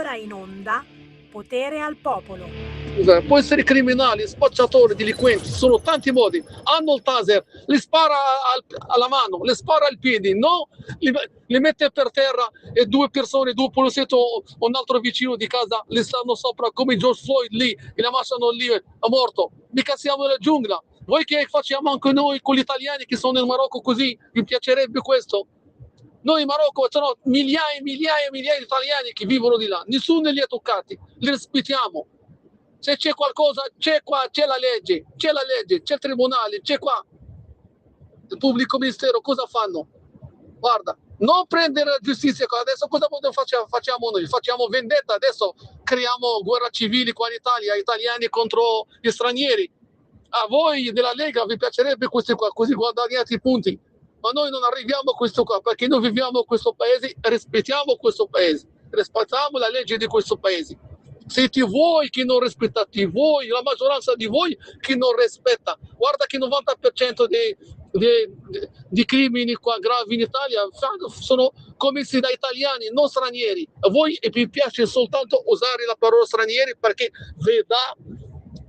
ora in onda Potere al Popolo. Può essere criminali, spacciatori, delinquenti, sono tanti modi. Hanno il taser, li spara alla mano, li spara al piede, no? Li mette per terra e due persone, due poliziotti o un altro vicino di casa li stanno sopra come George Floyd lì, e la lasciano lì, è morto. Mica siamo nella giungla. Voi che facciamo anche noi con gli italiani che sono in Marocco così, vi piacerebbe questo? Noi in Marocco sono migliaia e migliaia e migliaia di italiani che vivono di là, nessuno li ha toccati, li rispettiamo. Se c'è qualcosa, c'è qua, c'è la legge, c'è il tribunale, c'è qua. Il pubblico ministero cosa fanno? Guarda, non prendere la giustizia qua. Adesso cosa facciamo noi? Facciamo vendetta, adesso creiamo guerra civile qua in Italia, italiani contro gli stranieri. A voi della Lega vi piacerebbe questo qua, così guadagnate i punti. Ma noi non arriviamo a questo qua, perché noi viviamo in questo paese, rispettiamo questo paese, rispettiamo la legge di questo paese. Siete voi che non rispettate, voi, la maggioranza di voi che non rispetta. Guarda che il 90% di crimini qua gravi in Italia sono commessi da italiani, non stranieri. A voi vi piace soltanto usare la parola stranieri perché vi dà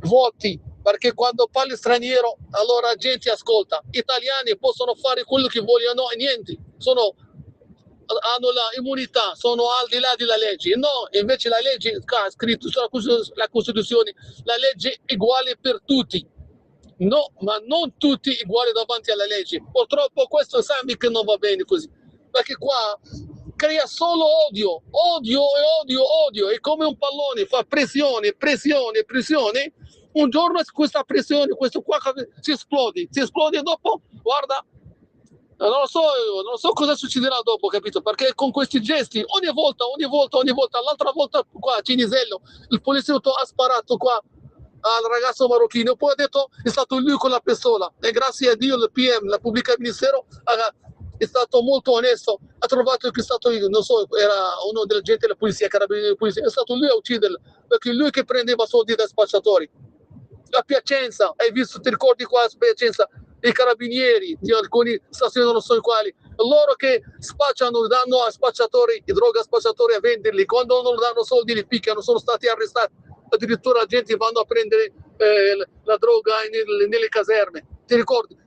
voti. Perché quando parli straniero, allora la gente ascolta. Gli italiani possono fare quello che vogliono e niente. Hanno l'immunità, sono al di là della legge. No, invece la legge ha scritto sulla Costituzione, la legge è uguale per tutti. No, ma non tutti uguali davanti alla legge. Purtroppo questo sai che non va bene così. Perché qua crea solo odio, odio e odio, odio. È come un pallone, fa pressione, pressione, pressione. Un giorno questa pressione, questo qua si esplode e dopo, guarda, non so cosa succederà dopo, capito? Perché con questi gesti, ogni volta, l'altra volta qua a Cinisello, il poliziotto ha sparato qua al ragazzo marocchino, poi ha detto è stato lui con la pistola e grazie a Dio il PM, la pubblica ministero, è stato molto onesto, ha trovato che è stato, non so, era uno della gente della polizia, carabinieri della polizia, è stato lui a ucciderlo, perché lui che prendeva soldi dai spacciatori. A Piacenza, hai visto, ti ricordi qua a Piacenza, i carabinieri di alcune stazioni non so quali, loro che spacciano, danno a spacciatori, i droga spacciatori a venderli, quando non danno soldi li picchiano, sono stati arrestati, addirittura la gente vanno a prendere la droga nelle caserme, ti ricordi?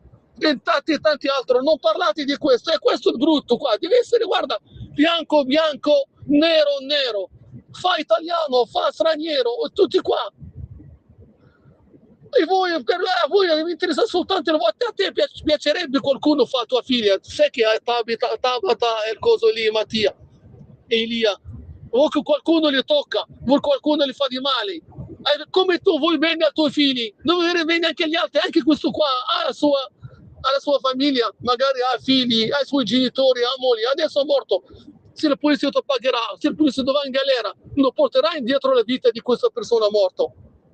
E tanti altri, non parlate di questo, e questo è brutto qua, deve essere, guarda, bianco, bianco, nero, nero, fa italiano, fa straniero, tutti qua. E a voi vi interessa soltanto a te piacerebbe qualcuno fa tua figlia, sai che Tabata e il coso lì, Mattia, Elia, o che qualcuno li tocca, o qualcuno li fa di male, come tu vuoi bene ai tuoi figli, non vuoi bene anche agli altri, anche questo qua ha la sua famiglia, magari ha figli, ha i suoi genitori, ha moglie, adesso è morto. Se il poliziotto pagherà, se il poliziotto va in galera, non porterà indietro la vita di questa persona morta.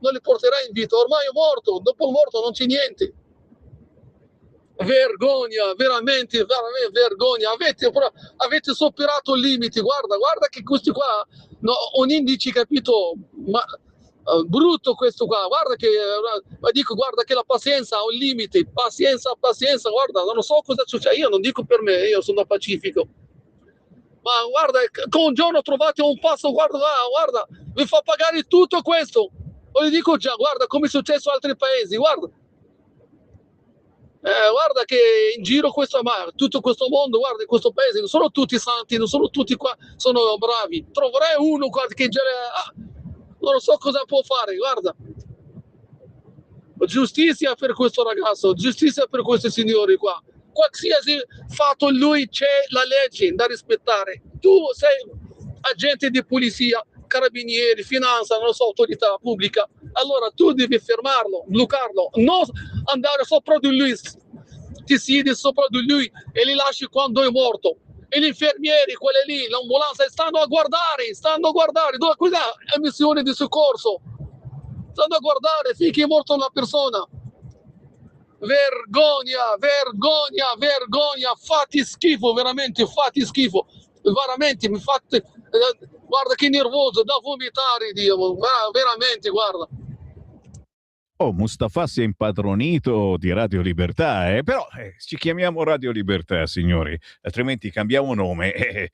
Non li porterà in vita, ormai è morto, dopo il morto non c'è niente. Vergogna, veramente vergogna, avete superato il limite, guarda che questi qua, no, un indice, capito, ma brutto questo qua, guarda che, guarda che la pazienza ha un limite, pazienza, guarda, non so cosa succede, io non dico per me, io sono pacifico, ma guarda, con un giorno trovate un passo, guarda, vi fa pagare tutto questo. Lo dico già, guarda come è successo in altri paesi, guarda che in giro tutto questo mondo, guarda, in questo paese non sono tutti santi, non sono tutti qua, sono bravi. Troverai uno guarda, che già non so cosa può fare, guarda. Giustizia per questo ragazzo, giustizia per questi signori qua. Qualsiasi fatto lui c'è la legge da rispettare. Tu sei agente di polizia, carabinieri, finanza, non so, autorità pubblica, allora tu devi fermarlo, bloccarlo, non andare sopra di lui, ti siedi sopra di lui e li lasci quando è morto. E gli infermieri, quelle lì, l'ambulanza, stanno a guardare, dove è missione di soccorso, stanno a guardare finché è morta una persona. Vergogna, fate schifo, veramente, mi fate, guarda che nervoso, da vomitare, Dio, veramente, guarda. Oh, Mustafa si è impadronito di Radio Libertà, però ci chiamiamo Radio Libertà, signori, altrimenti cambiamo nome.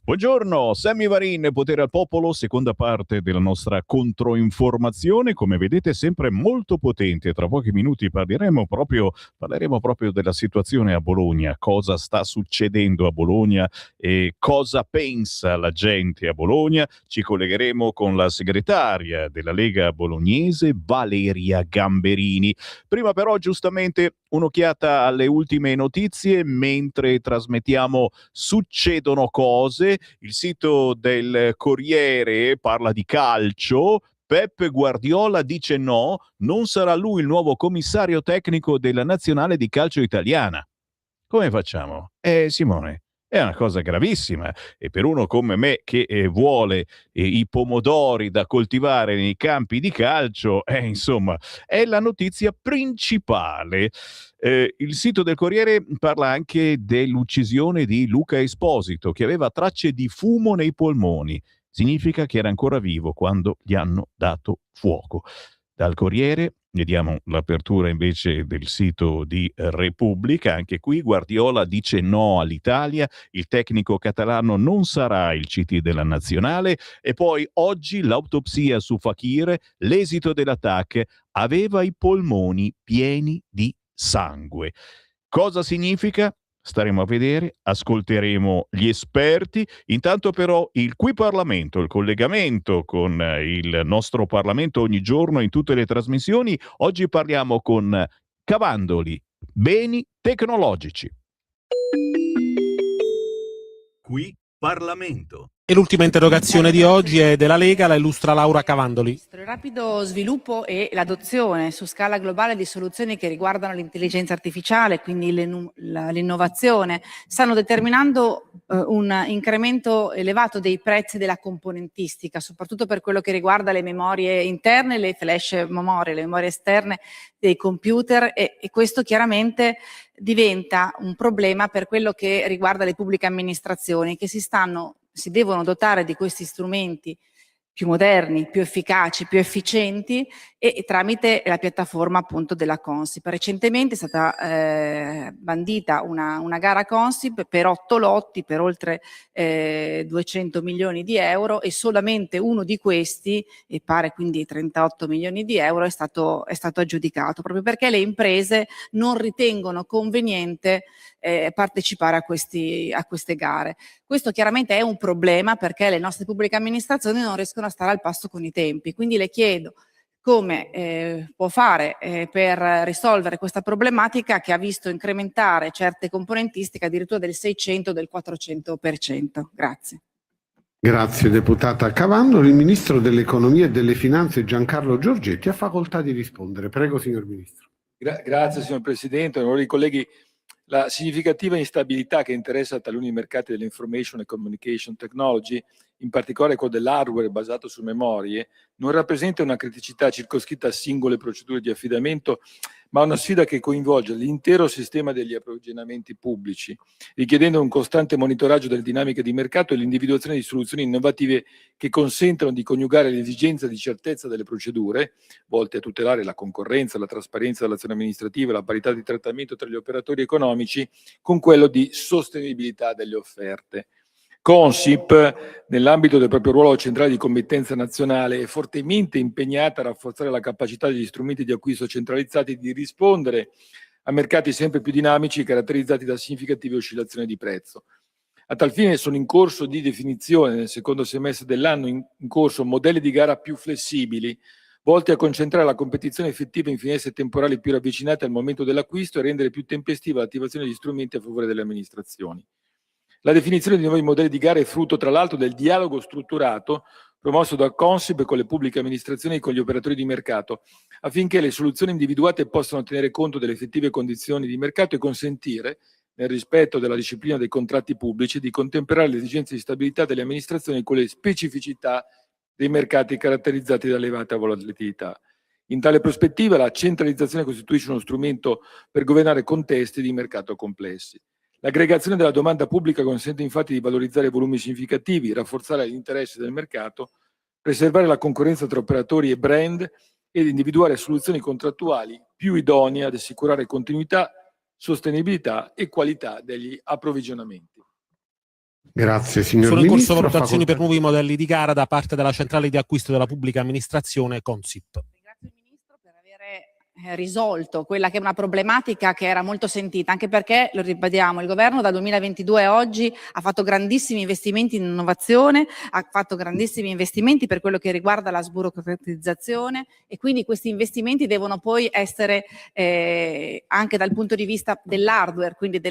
Buongiorno, Sammy Varin, Potere al Popolo, seconda parte della nostra controinformazione, come vedete sempre molto potente. Tra pochi minuti parleremo proprio della situazione a Bologna, cosa sta succedendo a Bologna e cosa pensa la gente a Bologna. Ci collegheremo con la segretaria della Lega bolognese, Valeria Gamberini. Prima però giustamente un'occhiata alle ultime notizie mentre trasmettiamo Succedono cose. Il sito del Corriere parla di calcio. Pep Guardiola dice no, non sarà lui il nuovo commissario tecnico della nazionale di calcio italiana. Come facciamo? Simone, è una cosa gravissima e per uno come me che vuole i pomodori da coltivare nei campi di calcio, insomma, è la notizia principale. Il sito del Corriere parla anche dell'uccisione di Luca Esposito, che aveva tracce di fumo nei polmoni. Significa che era ancora vivo quando gli hanno dato fuoco. Dal Corriere vediamo l'apertura invece del sito di Repubblica. Anche qui Guardiola dice no all'Italia, il tecnico catalano non sarà il CT della nazionale. E poi oggi l'autopsia su Fekir, l'esito dell'attacco, aveva i polmoni pieni di sangue. Cosa significa? Staremo a vedere, ascolteremo gli esperti. Intanto però il Qui Parlamento, il collegamento con il nostro Parlamento ogni giorno in tutte le trasmissioni. Oggi parliamo con Cavandoli, beni tecnologici. Qui Parlamento. E l'ultima interrogazione di oggi è della Lega, la illustra Laura Cavandoli. Il rapido sviluppo e l'adozione su scala globale di soluzioni che riguardano l'intelligenza artificiale, quindi l'innovazione, stanno determinando un incremento elevato dei prezzi della componentistica, soprattutto per quello che riguarda le memorie interne, le flash memorie, le memorie esterne dei computer e questo chiaramente diventa un problema per quello che riguarda le pubbliche amministrazioni che si devono dotare di questi strumenti più moderni, più efficaci, più efficienti e tramite la piattaforma appunto della Consip. Recentemente è stata bandita una gara Consip per 8 lotti per oltre 200 milioni di euro e solamente uno di questi, e pare quindi 38 milioni di euro, è stato aggiudicato proprio perché le imprese non ritengono conveniente partecipare a queste gare. Questo chiaramente è un problema perché le nostre pubbliche amministrazioni non riescono a stare al passo con i tempi, quindi le chiedo come può fare per risolvere questa problematica che ha visto incrementare certe componentistiche addirittura del 600 del 400%. Grazie. Grazie deputata Cavandoli. Il Ministro dell'Economia e delle Finanze Giancarlo Giorgetti ha facoltà di rispondere. Prego, signor Ministro. Grazie, signor Presidente, onorevoli colleghi. La significativa instabilità che interessa taluni mercati dell'information e communication technology, in particolare quello dell'hardware basato su memorie, non rappresenta una criticità circoscritta a singole procedure di affidamento, ma una sfida che coinvolge l'intero sistema degli approvvigionamenti pubblici, richiedendo un costante monitoraggio delle dinamiche di mercato e l'individuazione di soluzioni innovative che consentano di coniugare l'esigenza di certezza delle procedure, volte a tutelare la concorrenza, la trasparenza dell'azione amministrativa e la parità di trattamento tra gli operatori economici, con quello di sostenibilità delle offerte. Consip, nell'ambito del proprio ruolo centrale di committenza nazionale, è fortemente impegnata a rafforzare la capacità degli strumenti di acquisto centralizzati di rispondere a mercati sempre più dinamici caratterizzati da significative oscillazioni di prezzo. A tal fine sono in corso di definizione nel secondo semestre dell'anno in corso modelli di gara più flessibili, volti a concentrare la competizione effettiva in finestre temporali più ravvicinate al momento dell'acquisto e rendere più tempestiva l'attivazione degli strumenti a favore delle amministrazioni. La definizione di nuovi modelli di gara è frutto, tra l'altro, del dialogo strutturato promosso da Consip con le pubbliche amministrazioni e con gli operatori di mercato, affinché le soluzioni individuate possano tenere conto delle effettive condizioni di mercato e consentire, nel rispetto della disciplina dei contratti pubblici, di contemperare le esigenze di stabilità delle amministrazioni con le specificità dei mercati caratterizzati da elevata volatilità. In tale prospettiva, la centralizzazione costituisce uno strumento per governare contesti di mercato complessi. L'aggregazione della domanda pubblica consente infatti di valorizzare volumi significativi, rafforzare gli interessi del mercato, preservare la concorrenza tra operatori e brand ed individuare soluzioni contrattuali più idonee ad assicurare continuità, sostenibilità e qualità degli approvvigionamenti. Grazie signor Sono in corso Ministro. valutazioni per nuovi modelli di gara da parte della centrale di acquisto della pubblica amministrazione Consip. Ringrazio il Ministro per avere risolto quella che è una problematica che era molto sentita, anche perché, lo ribadiamo, il governo dal 2022 a oggi ha fatto grandissimi investimenti in innovazione, ha fatto grandissimi investimenti per quello che riguarda la sburocratizzazione, e quindi questi investimenti devono poi essere anche dal punto di vista dell'hardware, quindi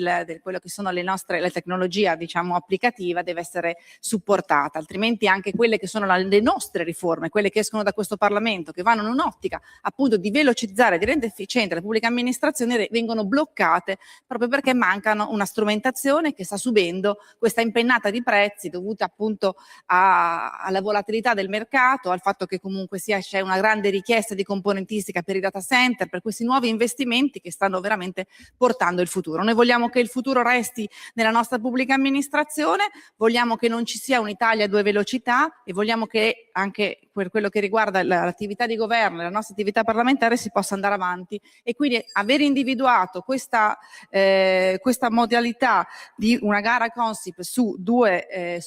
quello che sono la tecnologia, diciamo, applicativa, deve essere supportata, altrimenti anche quelle che sono le nostre riforme, quelle che escono da questo Parlamento, che vanno in un'ottica appunto di velocizzare, di rendere efficiente la pubblica amministrazione, vengono bloccate proprio perché mancano una strumentazione che sta subendo questa impennata di prezzi dovuta appunto alla volatilità del mercato, al fatto che comunque c'è una grande richiesta di componentistica per i data center, per questi nuovi investimenti che stanno veramente portando il futuro. Noi vogliamo che il futuro resti nella nostra pubblica amministrazione, vogliamo che non ci sia un'Italia a due velocità e vogliamo che anche per quello che riguarda l'attività di governo e la nostra attività parlamentare si possa andare avanti, e quindi aver individuato questa modalità di una gara Consip su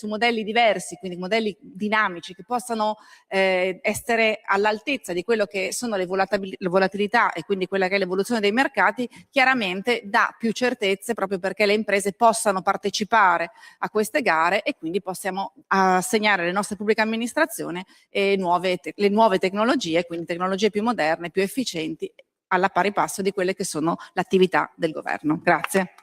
modelli diversi, quindi modelli dinamici che possano essere all'altezza di quello che sono le volatilità e quindi quella che è l'evoluzione dei mercati, chiaramente dà più certezze, proprio perché le imprese possano partecipare a queste gare e quindi possiamo assegnare alle nostre pubbliche amministrazioni le nuove tecnologie, quindi tecnologie più moderne, più efficienti, alla pari passo di quelle che sono l'attività del governo. Grazie.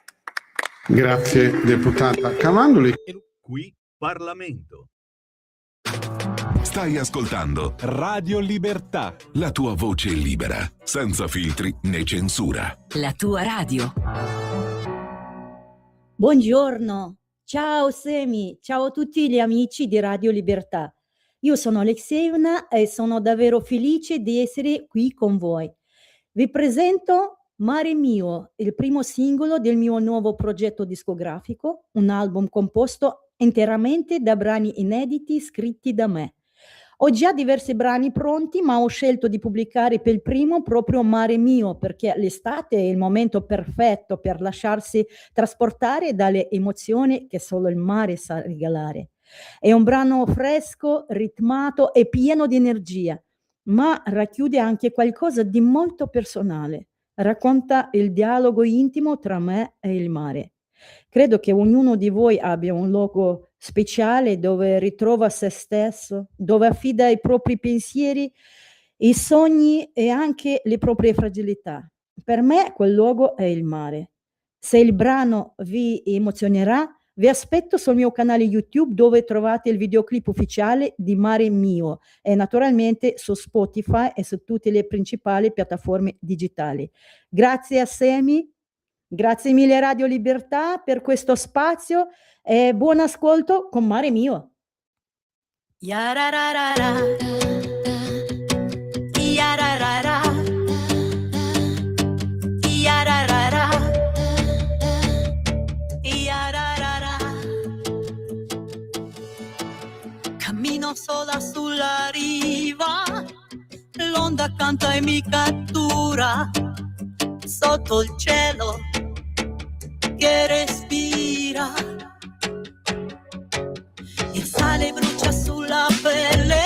Grazie deputata Cavandoli. Qui Parlamento. Stai ascoltando Radio Libertà, la tua voce libera, senza filtri né censura. La tua radio. Buongiorno, ciao Semi, ciao a tutti gli amici di Radio Libertà. Io sono Alexeevna e sono davvero felice di essere qui con voi. Vi presento Mare Mio, il primo singolo del mio nuovo progetto discografico, un album composto interamente da brani inediti scritti da me. Ho già diversi brani pronti, ma ho scelto di pubblicare per il primo proprio Mare Mio, perché l'estate è il momento perfetto per lasciarsi trasportare dalle emozioni che solo il mare sa regalare. È un brano fresco, ritmato e pieno di energia, ma racchiude anche qualcosa di molto personale. Racconta il dialogo intimo tra me e il mare. Credo che ognuno di voi abbia un luogo speciale dove ritrova se stesso, dove affida i propri pensieri, i sogni e anche le proprie fragilità. Per me quel luogo è il mare. Se il brano vi emozionerà, vi aspetto sul mio canale YouTube, dove trovate il videoclip ufficiale di Mare Mio, e naturalmente su Spotify e su tutte le principali piattaforme digitali. Grazie a Semi, grazie mille Radio Libertà per questo spazio e buon ascolto con Mare Mio. Cammino sola sulla riva, l'onda canta e mi cattura, sotto il cielo che respira. Il sale brucia sulla pelle,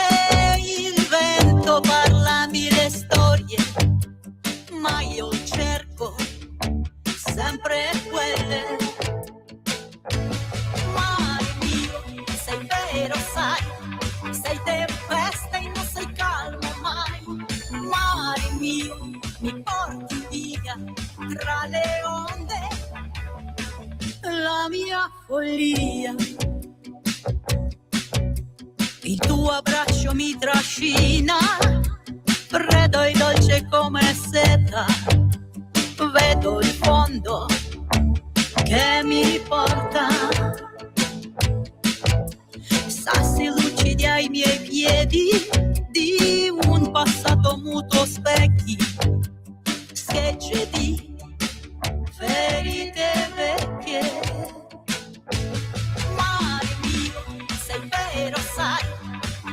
il vento parla mille storie, ma io cerco sempre quelle. Mare mio, sei vero, sai, sei tempesta e non sei calmo mai. Mare mio, mi porti via tra le onde, la mia follia. Il tuo abbraccio mi trascina, freddo e dolce come seta. Vedo il fondo che mi porta, sassi lucidi ai miei piedi di un passato muto, specchi, schegge di ferite vecchie. Mare mio, sei vero, sai,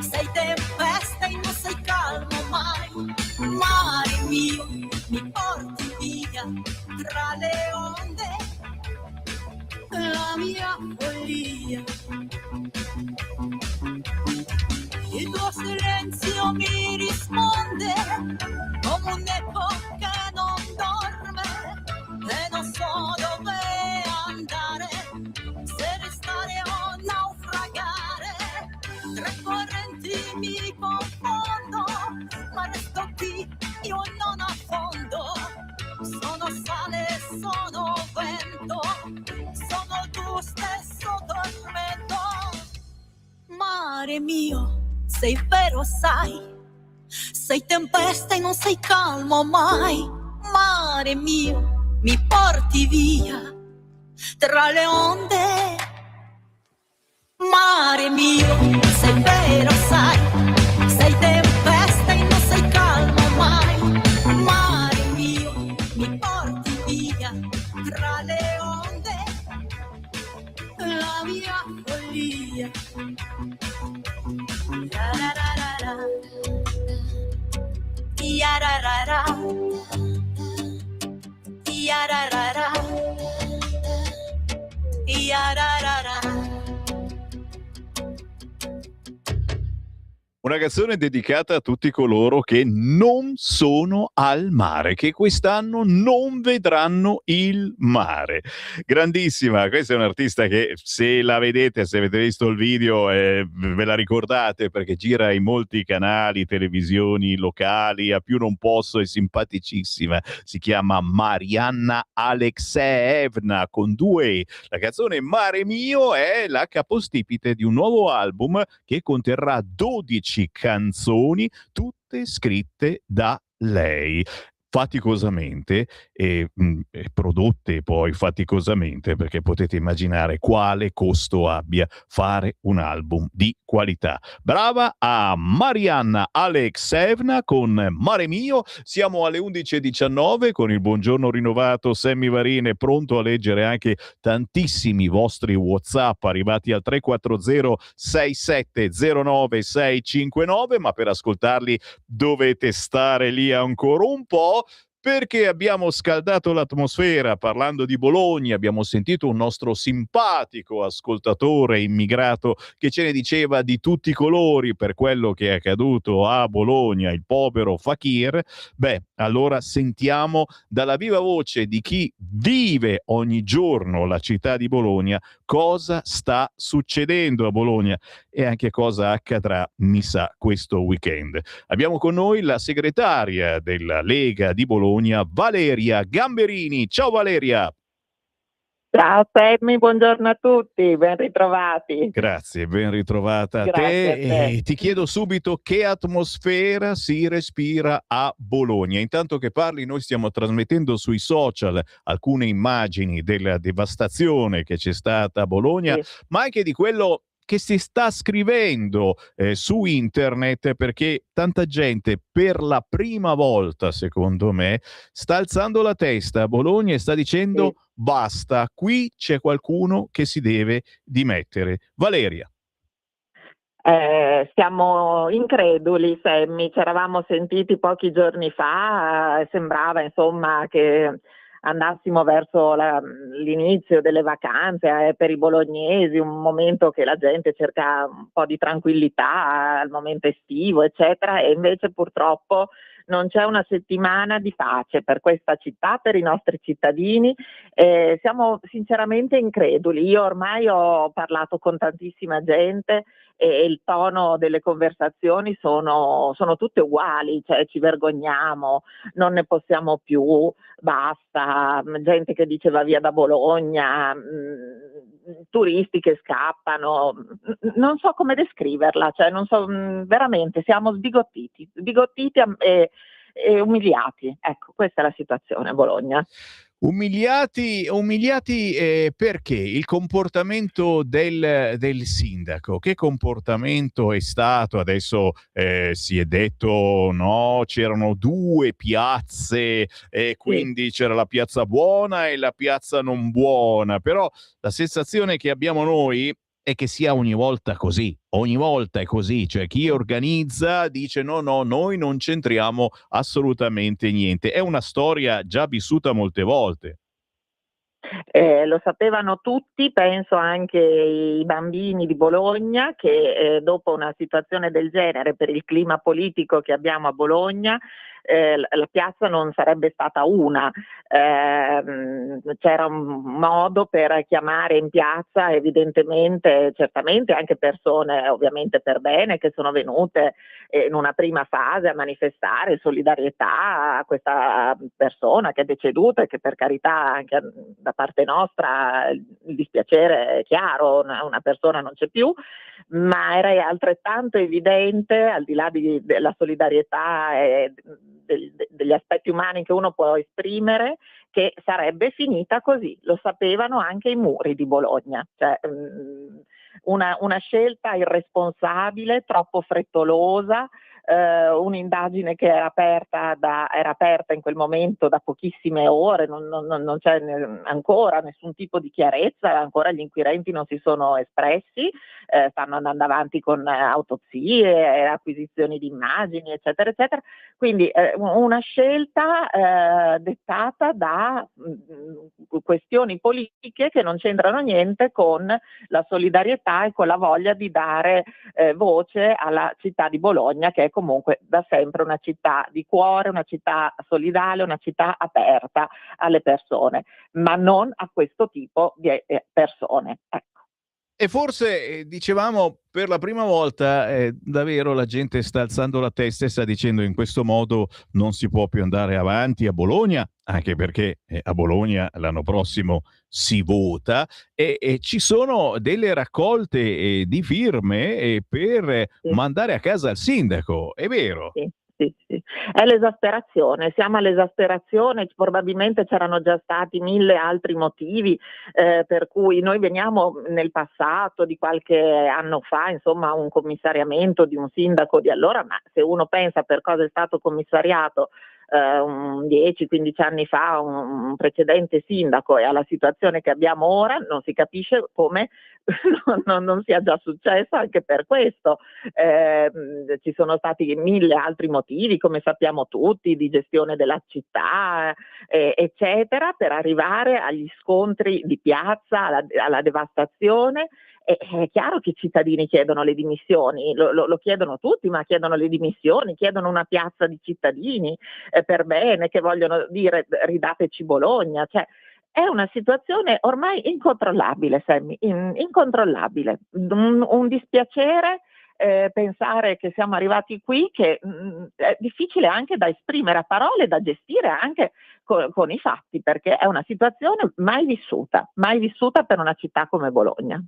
sei tempesta e non sei calmo mai. Mare mio, mi porti via tra le onde, la mia follia. silenzio mi risponde come un eco che non dorme e non so dove andare, se restare o naufragare. Tre correnti mi confondo, ma resto qui, io non affondo. Sono sale, sono vento, sono tu stesso tormento. Mare mio, sei vero sai, sei tempesta e non sei calmo mai. Mare mio, mi porti via tra le onde. Mare mio, sei vero sai, sei tempesta e non sei calmo mai. Mare mio, mi porti via tra le onde, la mia follia. Yararara, yararara, yararara, yararara. Una canzone dedicata a tutti coloro che non sono al mare, che quest'anno non vedranno il mare. Grandissima, questa è un'artista che se la vedete, se avete visto il video, ve la ricordate perché gira in molti canali, televisioni locali, a più non posso, è simpaticissima. Si chiama Marianna Alexeevna con 2. La canzone Mare Mio è la capostipite di un nuovo album che conterrà 12 canzoni, tutte scritte da lei. Faticosamente e prodotte poi faticosamente, perché potete immaginare quale costo abbia fare un album di qualità. Brava a Marianna Alexeevna con Mare Mio. Siamo alle 11:19 con il buongiorno rinnovato Sammy Varin, pronto a leggere anche tantissimi vostri WhatsApp arrivati al 340 6709 659, ma per ascoltarli dovete stare lì ancora un po', perché abbiamo scaldato l'atmosfera parlando di Bologna. Abbiamo sentito un nostro simpatico ascoltatore immigrato che ce ne diceva di tutti i colori per quello che è accaduto a Bologna, il povero Fakir. Beh, allora sentiamo dalla viva voce di chi vive ogni giorno la città di Bologna cosa sta succedendo a Bologna e anche cosa accadrà, mi sa, questo weekend. Abbiamo con noi la segretaria della Lega di Bologna, Valeria Gamberini. Ciao Valeria! Ciao Sammy, buongiorno a tutti, ben ritrovati. Grazie, ben ritrovata a Grazie te. a te. E ti chiedo subito che atmosfera si respira a Bologna. Intanto che parli, noi stiamo trasmettendo sui social alcune immagini della devastazione che c'è stata a Bologna, Sì. ma anche di quello che si sta scrivendo su internet, perché tanta gente per la prima volta, secondo me, sta alzando la testa a Bologna e sta dicendo basta, qui c'è qualcuno che si deve dimettere. Valeria. Siamo increduli, Sammy, ci eravamo sentiti pochi giorni fa, sembrava insomma che andassimo verso l'inizio delle vacanze per i bolognesi, un momento che la gente cerca un po' di tranquillità al momento estivo, eccetera, e invece purtroppo non c'è una settimana di pace per questa città, per i nostri cittadini. Siamo sinceramente increduli. Io ormai ho parlato con tantissima gente e il tono delle conversazioni sono tutte uguali, cioè ci vergogniamo, non ne possiamo più, basta, gente che dice va via da Bologna, turisti che scappano, non so come descriverla, cioè non so, veramente siamo sbigottiti e umiliati, ecco, questa è la situazione a Bologna. Umiliati perché? Il comportamento del sindaco, che comportamento è stato? Adesso si è detto no, c'erano 2 piazze e quindi c'era la piazza buona e la piazza non buona, però la sensazione che abbiamo noi è che sia ogni volta così, ogni volta è così, cioè chi organizza dice no, noi non c'entriamo assolutamente niente. È una storia già vissuta molte volte. Lo sapevano tutti, penso anche i bambini di Bologna, che dopo una situazione del genere, per il clima politico che abbiamo a Bologna, la piazza non sarebbe stata una. C'era un modo per chiamare in piazza, evidentemente, certamente anche persone ovviamente per bene che sono venute in una prima fase a manifestare solidarietà a questa persona che è deceduta, e che per carità anche da parte nostra il dispiacere è chiaro, una persona non c'è più, ma era altrettanto evidente, al di là della solidarietà e degli aspetti umani che uno può esprimere, che sarebbe finita così. Lo sapevano anche i muri di Bologna, cioè, una scelta irresponsabile, troppo frettolosa, un'indagine che era aperta in quel momento da pochissime ore, non c'è ancora nessun tipo di chiarezza, ancora gli inquirenti non si sono espressi, stanno andando avanti con autopsie, acquisizioni di immagini, eccetera, eccetera. Quindi una scelta dettata da questioni politiche che non c'entrano niente con la solidarietà e con la voglia di dare voce alla città di Bologna, che è comunque da sempre una città di cuore, una città solidale, una città aperta alle persone, ma non a questo tipo di persone. Ecco. E forse, dicevamo, per la prima volta davvero la gente sta alzando la testa e sta dicendo: in questo modo non si può più andare avanti a Bologna, anche perché a Bologna l'anno prossimo si vota, e ci sono delle raccolte di firme per mandare a casa il sindaco, è vero? Sì. È l'esasperazione, siamo all'esasperazione, probabilmente c'erano già stati 1000 altri motivi per cui noi veniamo nel passato di qualche anno fa, insomma, un commissariamento di un sindaco di allora, ma se uno pensa per cosa è stato commissariato 10-15 anni fa un precedente sindaco e alla situazione che abbiamo ora, non si capisce come non sia già successo anche per questo. Ci sono stati 1000 altri motivi, come sappiamo tutti, di gestione della città, eccetera, per arrivare agli scontri di piazza, alla devastazione. È chiaro che i cittadini chiedono le dimissioni, lo chiedono tutti, ma chiedono le dimissioni, chiedono una piazza di cittadini per bene, che vogliono dire ridateci Bologna. Cioè, è una situazione ormai incontrollabile, Sammy, incontrollabile. Un dispiacere pensare che siamo arrivati qui, che è difficile anche da esprimere a parole, da gestire anche con i fatti, perché è una situazione mai vissuta per una città come Bologna.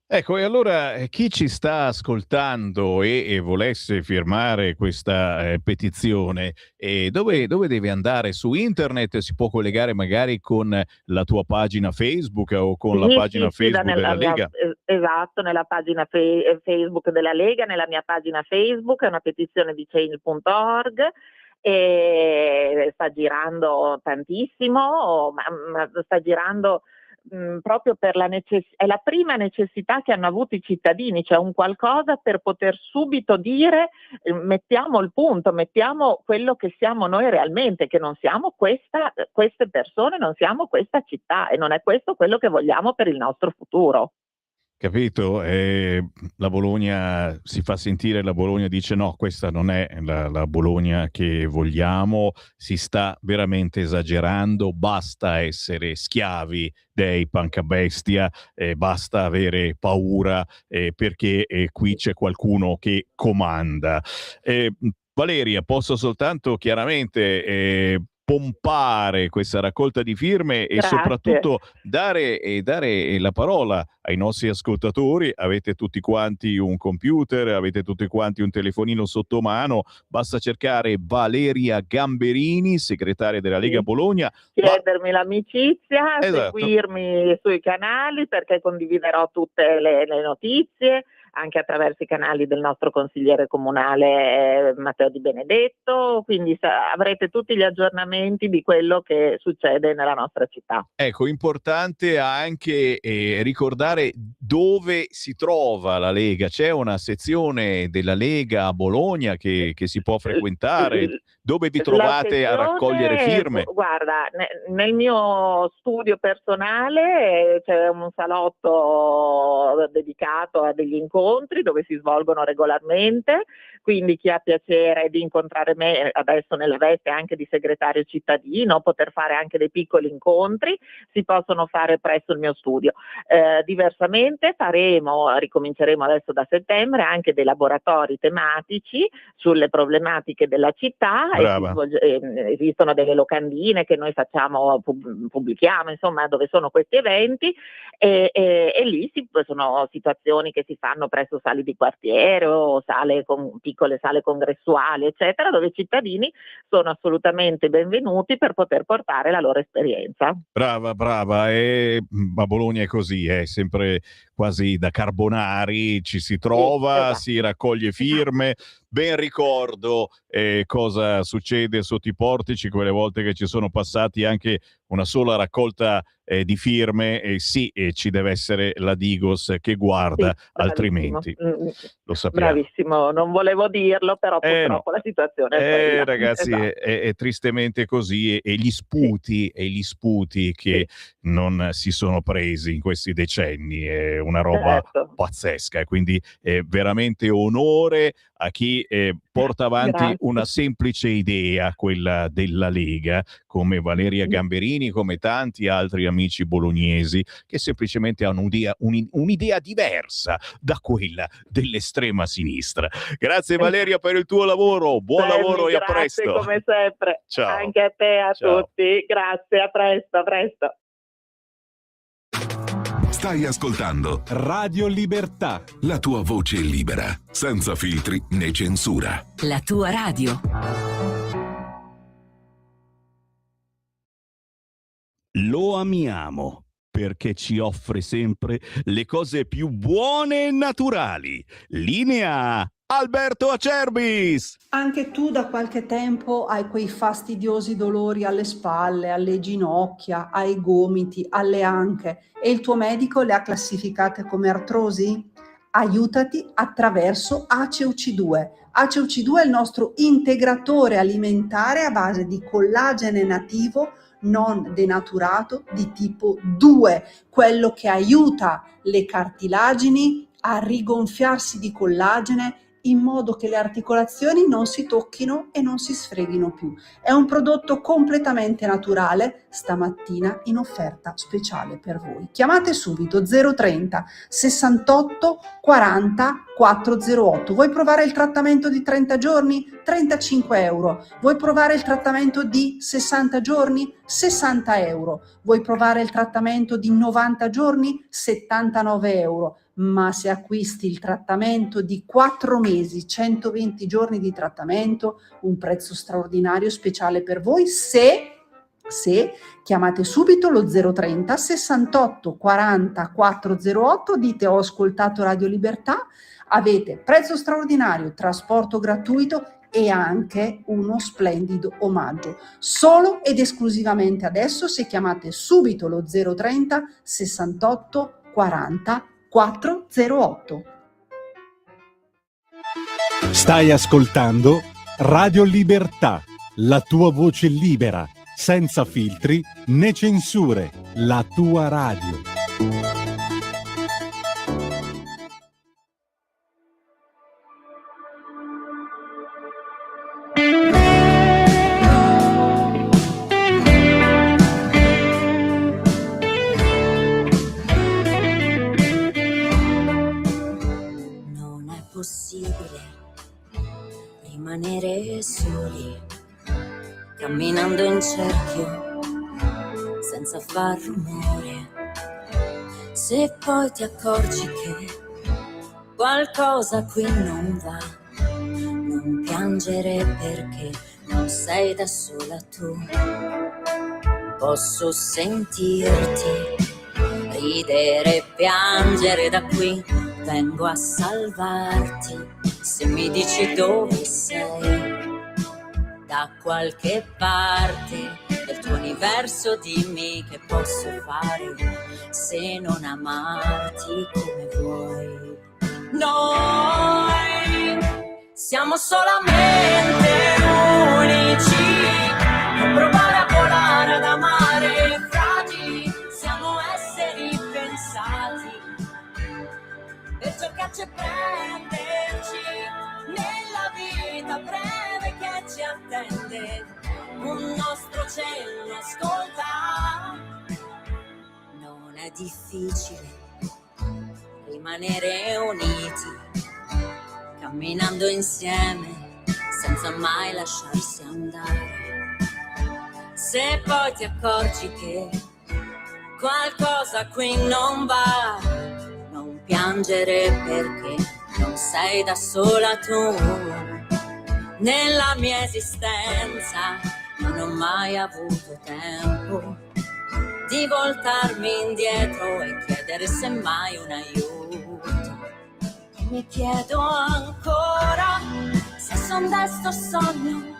Ecco, e allora chi ci sta ascoltando e volesse firmare questa petizione, dove deve andare? Su internet? Si può collegare magari con la tua pagina Facebook o con la pagina Facebook della Lega? Esatto, nella pagina Facebook della Lega, nella mia pagina Facebook, è una petizione di change.org. E sta girando tantissimo, ma sta girando proprio per è la prima necessità che hanno avuto i cittadini, cioè un qualcosa per poter subito dire mettiamo il punto, mettiamo quello che siamo noi realmente, che non siamo queste persone, non siamo questa città, e non è questo quello che vogliamo per il nostro futuro. Capito? La Bologna si fa sentire, la Bologna dice no, questa non è la Bologna che vogliamo, si sta veramente esagerando, basta essere schiavi dei pancabestia, basta avere paura perché qui c'è qualcuno che comanda. Valeria, posso soltanto chiaramente pompare questa raccolta di firme e soprattutto dare la parola ai nostri ascoltatori. Avete tutti quanti un computer, avete tutti quanti un telefonino sotto mano, basta cercare Valeria Gamberini, segretaria della Lega Bologna. Chiedermi l'amicizia, esatto, seguirmi sui canali, perché condividerò tutte le notizie, anche attraverso i canali del nostro consigliere comunale Matteo Di Benedetto, quindi avrete tutti gli aggiornamenti di quello che succede nella nostra città. Ecco, importante anche ricordare dove si trova la Lega. C'è una sezione della Lega a Bologna che si può frequentare? Dove vi trovate a raccogliere firme? Guarda, nel mio studio personale c'è un salotto dedicato a degli incontri dove si svolgono regolarmente, quindi chi ha piacere di incontrare me adesso nella veste anche di segretario cittadino, poter fare anche dei piccoli incontri, si possono fare presso il mio studio. Diversamente ricominceremo adesso da settembre anche dei laboratori tematici sulle problematiche della città. Esistono delle locandine che noi facciamo, pubblichiamo, insomma, dove sono questi eventi e lì sono situazioni che si fanno presso sale di quartiere o piccole sale congressuali, eccetera, dove i cittadini sono assolutamente benvenuti per poter portare la loro esperienza. Brava, e a Bologna è così, è sempre quasi da Carbonari, ci si trova, si raccoglie firme. Ben ricordo cosa succede sotto i portici quelle volte che ci sono passati anche una sola raccolta di firme, ci deve essere la Digos che guarda, altrimenti lo sappiamo. Bravissimo, non volevo dirlo, però purtroppo la situazione è quella. Ragazzi, esatto. è tristemente così, e gli sputi che non si sono presi in questi decenni è una roba pazzesca, e quindi veramente onore a chi porta avanti una semplice idea, quella della Lega, come Valeria Gamberini, come tanti altri amici bolognesi che semplicemente hanno un'idea diversa da quella dell'estrema sinistra. Grazie Valeria per il tuo lavoro, buon lavoro e a presto. Grazie come sempre. Ciao. Anche a te, a tutti. Grazie, a presto. Stai ascoltando Radio Libertà, la tua voce libera, senza filtri né censura. La tua radio. Lo amiamo perché ci offre sempre le cose più buone e naturali. Linea Alberto Acerbis! Anche tu da qualche tempo hai quei fastidiosi dolori alle spalle, alle ginocchia, ai gomiti, alle anche e il tuo medico le ha classificate come artrosi? Aiutati attraverso ACEUC2. ACEUC2 è il nostro integratore alimentare a base di collagene nativo non denaturato di tipo 2, quello che aiuta le cartilagini a rigonfiarsi di collagene in modo che le articolazioni non si tocchino e non si sfreghino più. È un prodotto completamente naturale, stamattina in offerta speciale per voi. Chiamate subito 030 68 40 408. Vuoi provare il trattamento di 30 giorni? 35 euro. Vuoi provare il trattamento di 60 giorni? 60 euro. Vuoi provare il trattamento di 90 giorni? 79 euro. Ma se acquisti il trattamento di 4 mesi, 120 giorni di trattamento, un prezzo straordinario speciale per voi, se chiamate subito lo 030 68 40 408, dite ho ascoltato Radio Libertà, avete prezzo straordinario, trasporto gratuito e anche uno splendido omaggio. Solo ed esclusivamente adesso, se chiamate subito lo 030 68 40 408. Stai ascoltando Radio Libertà, la tua voce libera, senza filtri né censure, la tua radio. Rimanere soli, camminando in cerchio, senza far rumore. Se poi ti accorgi che qualcosa qui non va, non piangere perché non sei da sola tu. Posso sentirti ridere e piangere da qui. vengo a salvarti se mi dici dove sei. Da qualche parte del tuo universo dimmi che posso fare se non amarti come vuoi. Noi siamo solamente unici per provare a volare, ad amare fragili. Siamo esseri pensati per cercarci e prenderci nella vita breve che ci attende. Un nostro cielo ascolta. Non è difficile rimanere uniti, camminando insieme senza mai lasciarsi andare. Se poi ti accorgi che qualcosa qui non va, non piangere perché non sei da sola tu. Nella mia esistenza non ho mai avuto tempo di voltarmi indietro e chiedere semmai un aiuto. Mi chiedo ancora se son desto sogno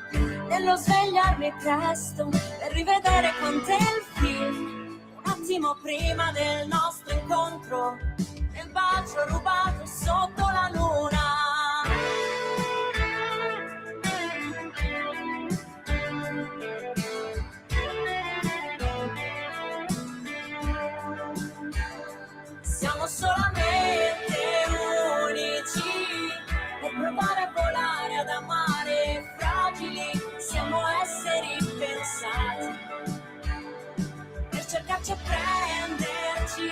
nello svegliarmi presto per rivedere con te il film un attimo prima del nostro incontro, nel bacio rubato sotto la luna. Siamo solamente unici per provare a volare, ad amare fragili. Siamo esseri pensati per cercarci e prenderci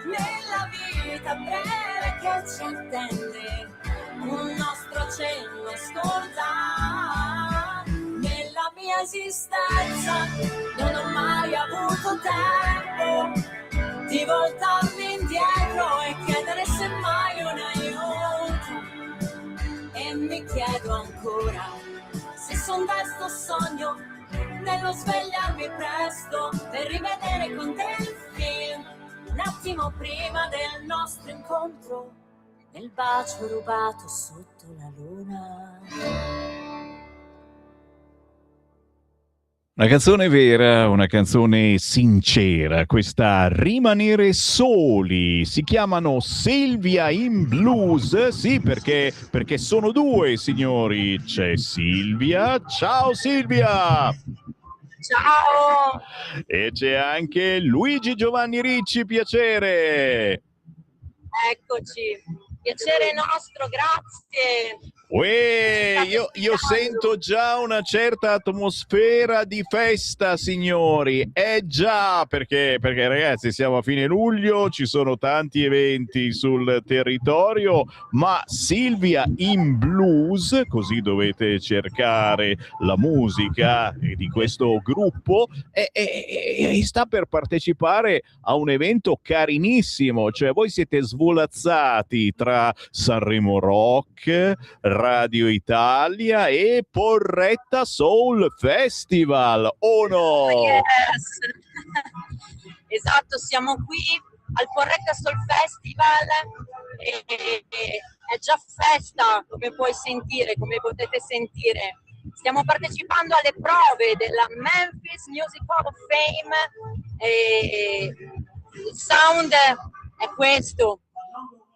nella vita breve che ci attende. Un nostro cielo ascolta. Nella mia esistenza non ho mai avuto tempo di voltarmi indietro e chiedere semmai un aiuto. E mi chiedo ancora se son desto sogno nello svegliarmi presto per rivedere con te il film un attimo prima del nostro incontro, nel bacio rubato sotto la luna. Una canzone vera, una canzone sincera, questa Rimanere Soli. Si chiamano Silvia in Blues, sì, perché sono due, signori. C'è Silvia. Ciao Silvia! Ciao! E c'è anche Luigi Giovanni Ricci, piacere! Eccoci, piacere nostro, grazie. Uè, io sento già una certa atmosfera di festa, signori. Già, perché ragazzi siamo a fine luglio, ci sono tanti eventi sul territorio, ma Silvia in Blues, così dovete cercare la musica di questo gruppo, e sta per partecipare a un evento carinissimo, cioè voi siete svolazzati tra Sanremo Rock, Radio Italia e Porretta Soul Festival, o no? Yes. Esatto, siamo qui al Porretta Soul Festival e è già festa, come puoi sentire, come potete sentire. Stiamo partecipando alle prove della Memphis Music Hall of Fame e il sound è questo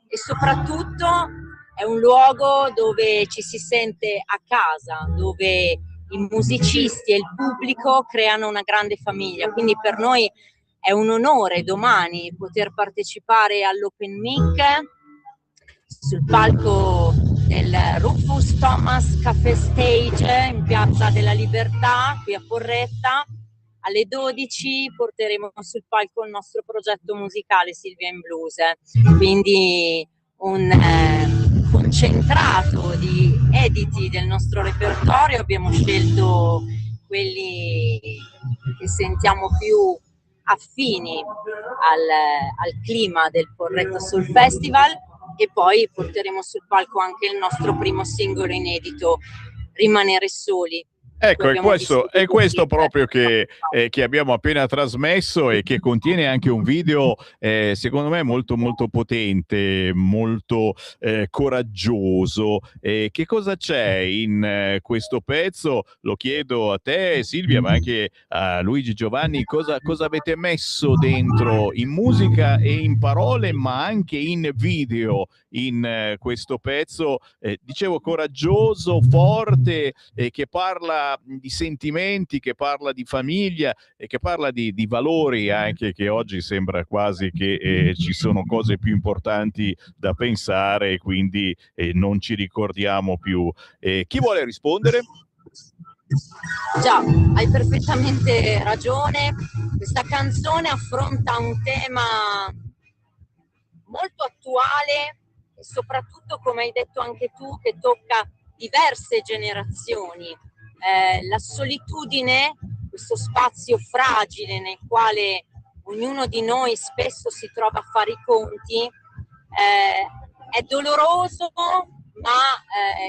e soprattutto è un luogo dove ci si sente a casa, dove i musicisti e il pubblico creano una grande famiglia, quindi per noi è un onore domani poter partecipare all'Open Mic sul palco del Rufus Thomas Café Stage in Piazza della Libertà, qui a Porretta. Alle 12 porteremo sul palco il nostro progetto musicale Silvia in Blues, quindi un concentrato di editi del nostro repertorio. Abbiamo scelto quelli che sentiamo più affini al clima del Porretta Soul Festival e poi porteremo sul palco anche il nostro primo singolo inedito, Rimanere Soli. Ecco, Abbiamo vissuto è questo tutti. proprio che abbiamo appena trasmesso e che contiene anche un video, secondo me, molto, molto potente, molto coraggioso. Che cosa c'è in questo pezzo? Lo chiedo a te, Silvia, ma anche a Luigi Giovanni. Cosa avete messo dentro in musica e in parole, ma anche in video in questo pezzo? Dicevo, coraggioso, forte, che parla di sentimenti, che parla di famiglia e che parla di valori anche, che oggi sembra quasi che ci sono cose più importanti da pensare e quindi non ci ricordiamo più. Chi vuole rispondere? Già, hai perfettamente ragione. Questa canzone affronta un tema molto attuale e soprattutto, come hai detto anche tu, che tocca diverse generazioni. La solitudine, questo spazio fragile nel quale ognuno di noi spesso si trova a fare i conti, è doloroso, ma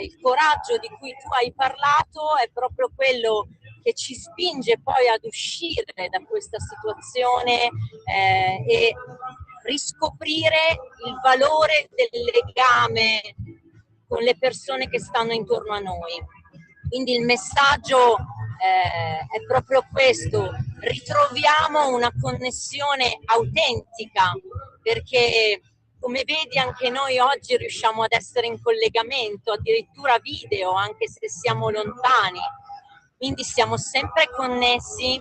il coraggio di cui tu hai parlato è proprio quello che ci spinge poi ad uscire da questa situazione e riscoprire il valore del legame con le persone che stanno intorno a noi. Quindi il messaggio è proprio questo: ritroviamo una connessione autentica, perché come vedi anche noi oggi riusciamo ad essere in collegamento, addirittura video, anche se siamo lontani, quindi siamo sempre connessi,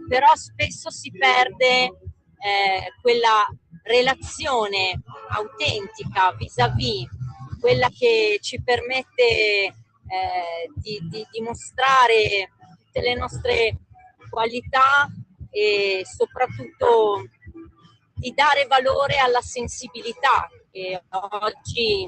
però spesso si perde quella relazione autentica vis-à-vis, quella che ci permette di mostrare tutte le nostre qualità e soprattutto di dare valore alla sensibilità, che oggi,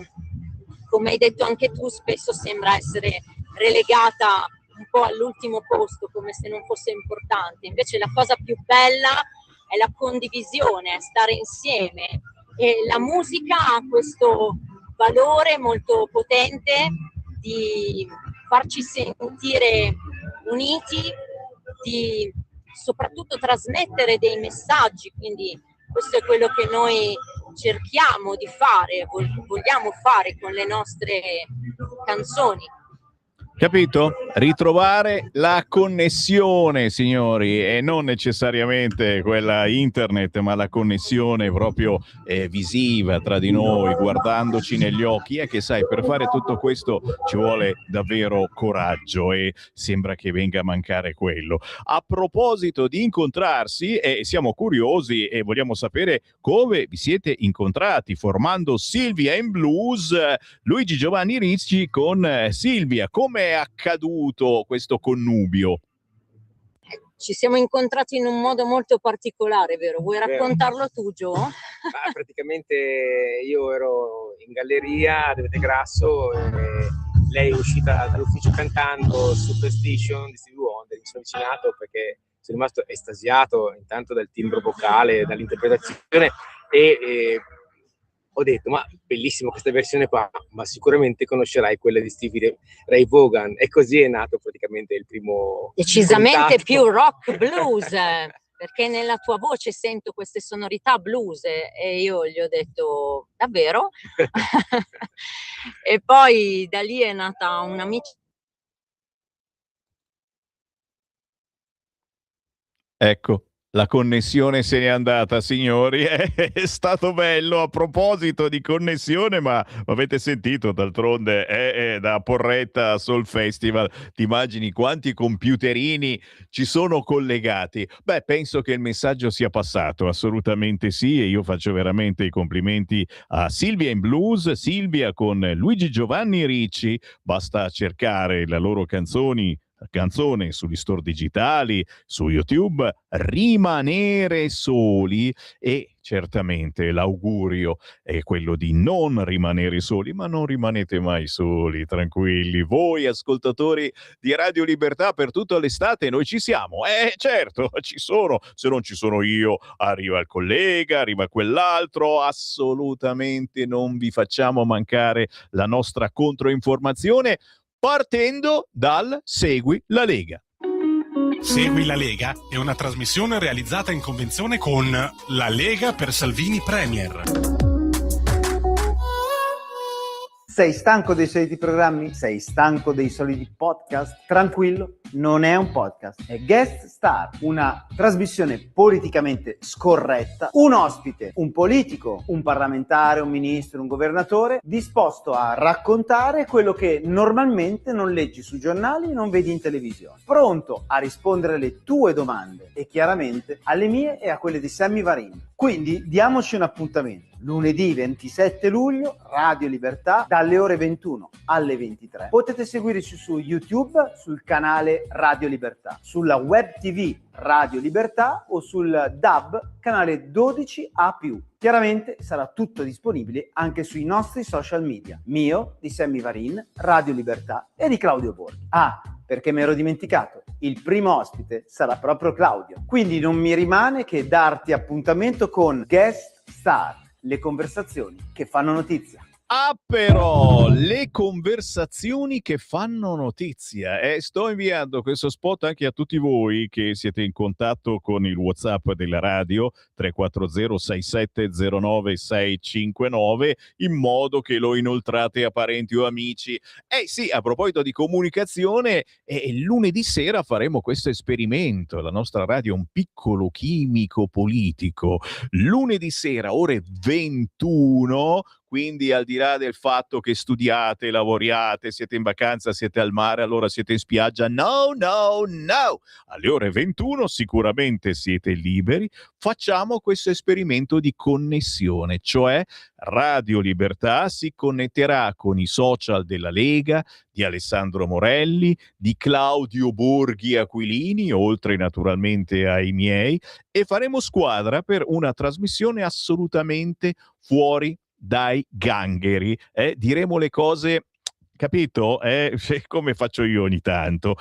come hai detto anche tu, spesso sembra essere relegata un po' all'ultimo posto, come se non fosse importante. Invece la cosa più bella è la condivisione, è stare insieme, e la musica ha questo valore molto potente di farci sentire uniti, di soprattutto trasmettere dei messaggi, quindi questo è quello che noi cerchiamo di fare, vogliamo fare con le nostre canzoni. Capito? Ritrovare la connessione, signori, e non necessariamente quella internet, ma la connessione proprio visiva tra di noi, guardandoci negli occhi. È che, sai, per fare tutto questo ci vuole davvero coraggio e sembra che venga a mancare quello. A proposito di incontrarsi, siamo curiosi e vogliamo sapere come vi siete incontrati formando Silvia in Blues. Luigi Giovanni Ricci con Silvia, come è accaduto questo connubio? Ci siamo incontrati in un modo molto particolare, vero? Vuoi raccontarlo tu, Gio? Praticamente io ero in galleria a Vete Grasso e lei è uscita dall'ufficio cantando Superstition di Stevie Wonder. Mi sono avvicinato perché sono rimasto estasiato intanto dal timbro vocale, dall'interpretazione e ho detto, ma bellissimo questa versione qua, ma sicuramente conoscerai quella di Stevie Ray Vaughan, e così è nato praticamente il primo Decisamente contatto. più rock blues, perché nella tua voce sento queste sonorità blues, e io gli ho detto, davvero? E poi da lì è nata un'amicizia. Ecco, la connessione se n'è andata, signori. È stato bello. A proposito di connessione, ma avete sentito, d'altronde è da Porretta Soul Festival. Ti immagini quanti computerini ci sono collegati? Beh, penso che il messaggio sia passato, assolutamente sì, e io faccio veramente i complimenti a Silvia in Blues, Silvia con Luigi Giovanni Ricci. Basta cercare la loro canzone sugli store digitali, su YouTube, Rimanere Soli, e certamente l'augurio è quello di non rimanere soli, ma non rimanete mai soli, tranquilli. Voi ascoltatori di Radio Libertà, per tutta l'estate noi ci siamo, certo, ci sono, se non ci sono io arriva il collega, arriva quell'altro, assolutamente non vi facciamo mancare la nostra controinformazione. partendo dal Segui la Lega. Segui la Lega è una trasmissione realizzata in convenzione con La Lega per Salvini Premier. Sei stanco dei soliti programmi? Sei stanco dei soliti podcast? Tranquillo, non è un podcast, è Guest Star, una trasmissione politicamente scorretta, un ospite, un politico, un parlamentare, un ministro, un governatore, disposto a raccontare quello che normalmente non leggi sui giornali e non vedi in televisione, pronto a rispondere alle tue domande e chiaramente alle mie e a quelle di Sammy Varin. Quindi diamoci un appuntamento. Lunedì 27 luglio, Radio Libertà, dalle ore 21 alle 23. Potete seguirci su YouTube, sul canale Radio Libertà, sulla web TV Radio Libertà o sul DAB, canale 12A+. Chiaramente sarà tutto disponibile anche sui nostri social media, mio, di Sammy Varin, Radio Libertà e di Claudio Borghi. Ah, perché mi ero dimenticato, il primo ospite sarà proprio Claudio. Quindi non mi rimane che darti appuntamento con Guest Star, le conversazioni che fanno notizia. Ah, però, le conversazioni che fanno notizia. Sto inviando questo spot anche a tutti voi che siete in contatto con il WhatsApp della radio 340 6709 659 in modo che lo inoltrate a parenti o amici. Sì, a proposito di comunicazione, lunedì sera faremo questo esperimento. La nostra radio è un piccolo chimico politico. Lunedì sera, ore 21. Quindi al di là del fatto che studiate, lavoriate, siete in vacanza, siete al mare, allora siete in spiaggia, no! Alle ore 21 sicuramente siete liberi, facciamo questo esperimento di connessione, cioè Radio Libertà si connetterà con i social della Lega, di Alessandro Morelli, di Claudio Borghi Aquilini, oltre naturalmente ai miei, e faremo squadra per una trasmissione assolutamente fuori dai gangheri, diremo le cose, capito? Come faccio io ogni tanto.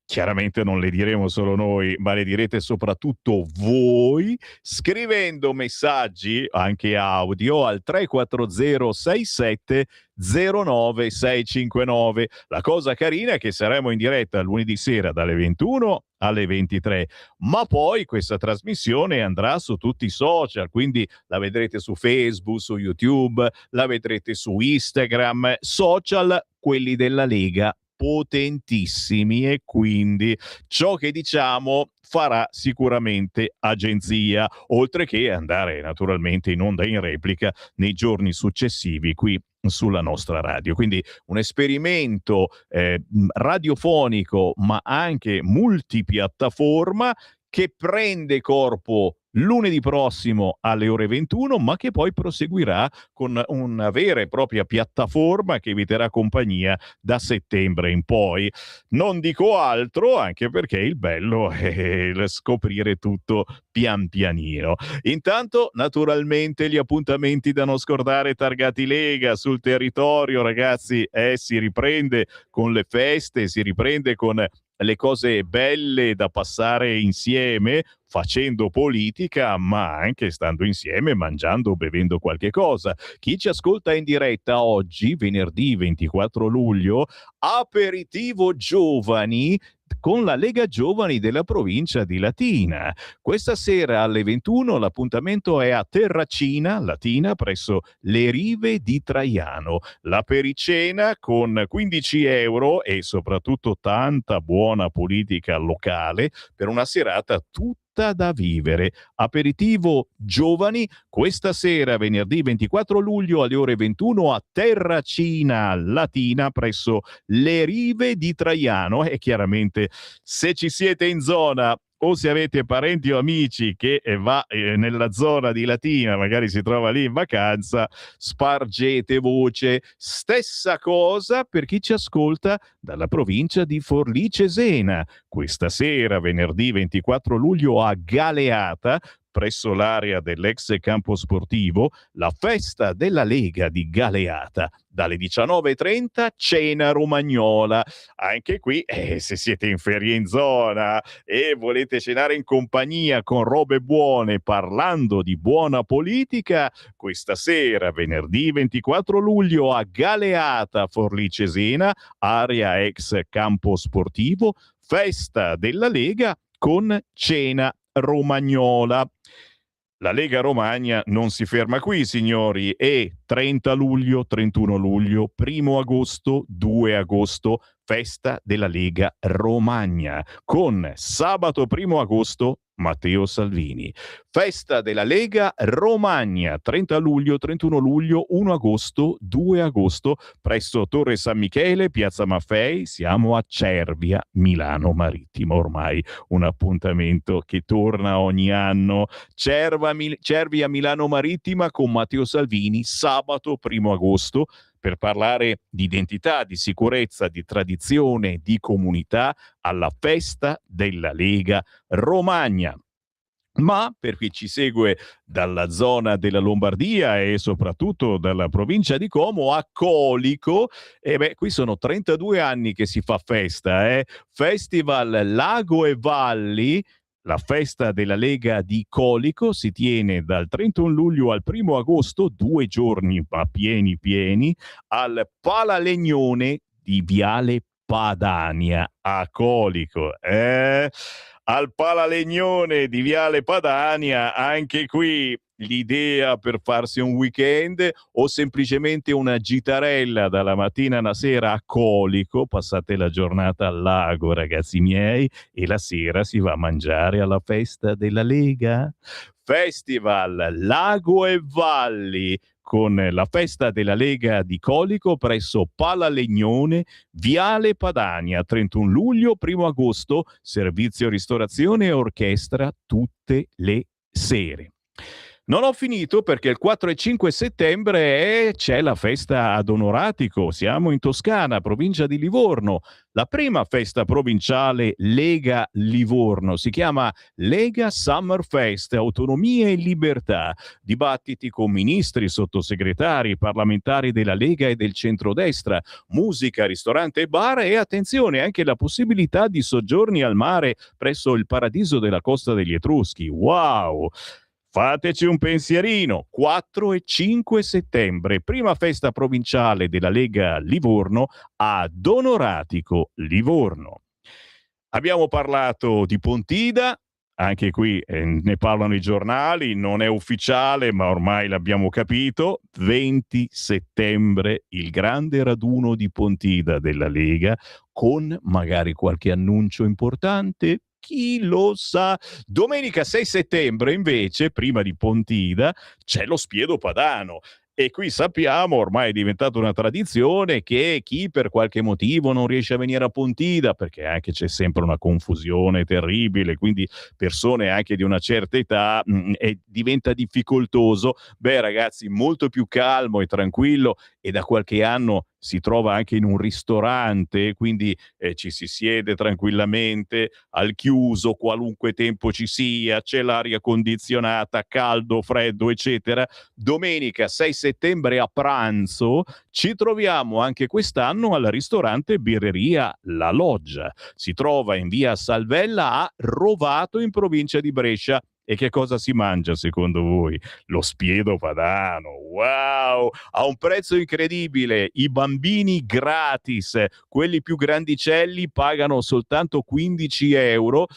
Chiaramente non le diremo solo noi, ma le direte soprattutto voi, scrivendo messaggi, anche audio, al 340 67 09 659. La cosa carina è che saremo in diretta lunedì sera dalle 21 alle 23, ma poi questa trasmissione andrà su tutti i social, quindi la vedrete su Facebook, su YouTube, la vedrete su Instagram, social, quelli della Lega, potentissimi, e quindi ciò che diciamo farà sicuramente agenzia, oltre che andare naturalmente in onda in replica nei giorni successivi qui sulla nostra radio. Quindi un esperimento radiofonico ma anche multipiattaforma che prende corpo lunedì prossimo alle ore 21, ma che poi proseguirà con una vera e propria piattaforma che vi terrà compagnia da settembre in poi. Non dico altro, anche perché il bello è scoprire tutto pian pianino. Intanto, naturalmente, gli appuntamenti da non scordare targati Lega sul territorio, ragazzi, si riprende con le feste, si riprende con le cose belle da passare insieme, facendo politica, ma anche stando insieme, mangiando, bevendo qualche cosa. Chi ci ascolta in diretta oggi, venerdì 24 luglio, aperitivo giovani con la Lega Giovani della provincia di Latina. Questa sera alle 21 l'appuntamento è a Terracina, Latina, presso le rive di Traiano. La pericena con 15 euro e soprattutto tanta buona politica locale per una serata tutta da vivere. Aperitivo giovani questa sera venerdì 24 luglio alle ore 21 a Terracina Latina presso le rive di Traiano. E chiaramente se ci siete in zona o se avete parenti o amici che va nella zona di Latina, magari si trova lì in vacanza, spargete voce. Stessa cosa per chi ci ascolta dalla provincia di Forlì Cesena. Questa sera, venerdì 24 luglio a Galeata, presso l'area dell'ex campo sportivo, la festa della Lega di Galeata. Dalle 19:30 cena romagnola. Anche qui, se siete in ferie in zona e volete cenare in compagnia con robe buone parlando di buona politica, questa sera, venerdì 24 luglio a Galeata, Forlì Cesena, area ex campo sportivo, festa della Lega con cena romagnola. La Lega Romagna non si ferma qui, signori, e 30 luglio, 31 luglio, 1 agosto, 2 agosto, festa della Lega Romagna, con sabato 1 agosto Matteo Salvini. Festa della Lega Romagna, 30 luglio, 31 luglio, 1 agosto, 2 agosto, presso Torre San Michele, Piazza Maffei, siamo a Cervia, Milano Marittimo, ormai un appuntamento che torna ogni anno. Cervia, Milano Marittima con Matteo Salvini, sabato 1 agosto, per parlare di identità, di sicurezza, di tradizione, di comunità, alla festa della Lega Romagna. Ma per chi ci segue dalla zona della Lombardia e soprattutto dalla provincia di Como, a Colico, qui sono 32 anni che si fa festa, Festival Lago e Valli. La festa della Lega di Colico si tiene dal 31 luglio al 1 agosto, 2 giorni ma pieni, al Palalegnone di Viale Padania a Colico. Al Palalegnone di Viale Padania, anche qui l'idea per farsi un weekend o semplicemente una gitarella dalla mattina alla sera a Colico, passate la giornata al lago, ragazzi miei, e la sera si va a mangiare alla festa della Lega. Festival Lago e Valli con la festa della Lega di Colico presso Palalegnone, Viale Padania, 31 luglio, 1 agosto, servizio ristorazione e orchestra tutte le sere. Non ho finito perché il 4 e 5 settembre c'è la festa ad Onoratico, siamo in Toscana, provincia di Livorno, la prima festa provinciale Lega Livorno, si chiama Lega Summer Fest, autonomia e libertà, dibattiti con ministri, sottosegretari, parlamentari della Lega e del centrodestra, musica, ristorante e bar e attenzione anche la possibilità di soggiorni al mare presso il paradiso della Costa degli Etruschi, wow! Fateci un pensierino, 4 e 5 settembre, prima festa provinciale della Lega Livorno ad Onoratico, Livorno. Abbiamo parlato di Pontida, anche qui ne parlano i giornali, non è ufficiale ma ormai l'abbiamo capito, 20 settembre il grande raduno di Pontida della Lega con magari qualche annuncio importante. Chi lo sa? Domenica 6 settembre invece, prima di Pontida, c'è lo Spiedo Padano. E qui sappiamo, ormai è diventata una tradizione, che chi per qualche motivo non riesce a venire a Pontida, perché anche c'è sempre una confusione terribile, quindi persone anche di una certa età, diventa difficoltoso, ragazzi, molto più calmo e tranquillo, e da qualche anno si trova anche in un ristorante, quindi ci si siede tranquillamente al chiuso, qualunque tempo ci sia, c'è l'aria condizionata, caldo, freddo, eccetera. Domenica 6 settembre a pranzo ci troviamo anche quest'anno al ristorante Birreria La Loggia. Si trova in via Salvella a Rovato, in provincia di Brescia. E che cosa si mangia secondo voi? Lo Spiedo Padano, wow! A un prezzo incredibile, i bambini gratis, quelli più grandicelli pagano soltanto 15 euro,